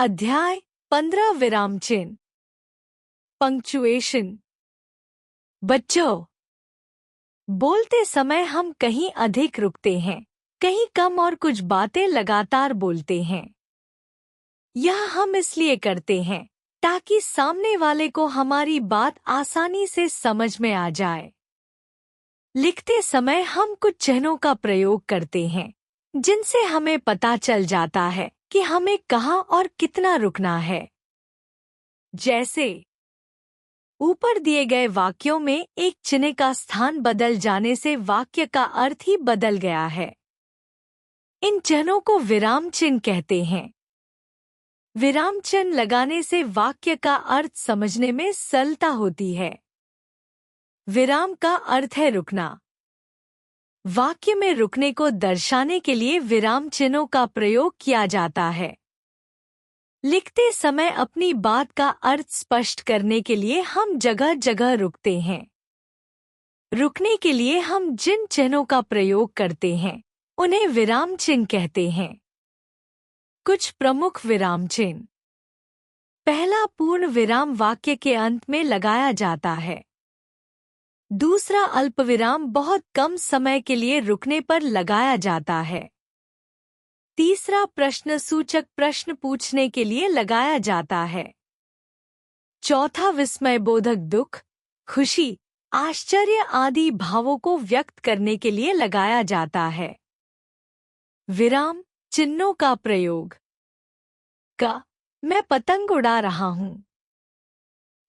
अध्याय 15 विराम चिन्ह। पंक्चुएशन। बच्चों, बोलते समय हम कहीं अधिक रुकते हैं, कहीं कम और कुछ बातें लगातार बोलते हैं। यह हम इसलिए करते हैं ताकि सामने वाले को हमारी बात आसानी से समझ में आ जाए। लिखते समय हम कुछ चिन्हों का प्रयोग करते हैं जिनसे हमें पता चल जाता है कि हमें कहाँ और कितना रुकना है। जैसे ऊपर दिए गए वाक्यों में एक चिन्ह का स्थान बदल जाने से वाक्य का अर्थ ही बदल गया है। इन चिन्हों को विराम चिन्ह कहते हैं। विराम चिन्ह लगाने से वाक्य का अर्थ समझने में सरलता होती है। विराम का अर्थ है रुकना। वाक्य में रुकने को दर्शाने के लिए विराम चिन्हों का प्रयोग किया जाता है। लिखते समय अपनी बात का अर्थ स्पष्ट करने के लिए हम जगह जगह रुकते हैं। रुकने के लिए हम जिन चिन्हों का प्रयोग करते हैं उन्हें विराम चिन्ह कहते हैं। कुछ प्रमुख विराम चिन्ह। पहला, पूर्ण विराम वाक्य के अंत में लगाया जाता है। दूसरा, अल्पविराम बहुत कम समय के लिए रुकने पर लगाया जाता है। तीसरा, प्रश्नसूचक प्रश्न पूछने के लिए लगाया जाता है। चौथा, विस्मयबोधक दुख, खुशी, आश्चर्य आदि भावों को व्यक्त करने के लिए लगाया जाता है। विराम चिन्हों का प्रयोग। क, मैं पतंग उड़ा रहा हूँ।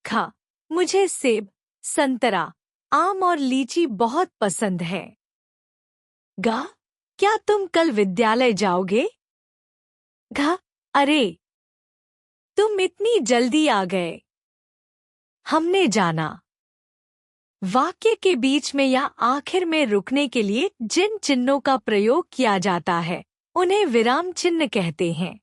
ख, मुझे सेब, संतरा, आम और लीची बहुत पसंद है। ग, क्या तुम कल विद्यालय जाओगे? घ, अरे, तुम इतनी जल्दी आ गए। हमने जाना। वाक्य के बीच में या आखिर में रुकने के लिए जिन चिन्हों का प्रयोग किया जाता है उन्हें विराम चिन्ह कहते हैं।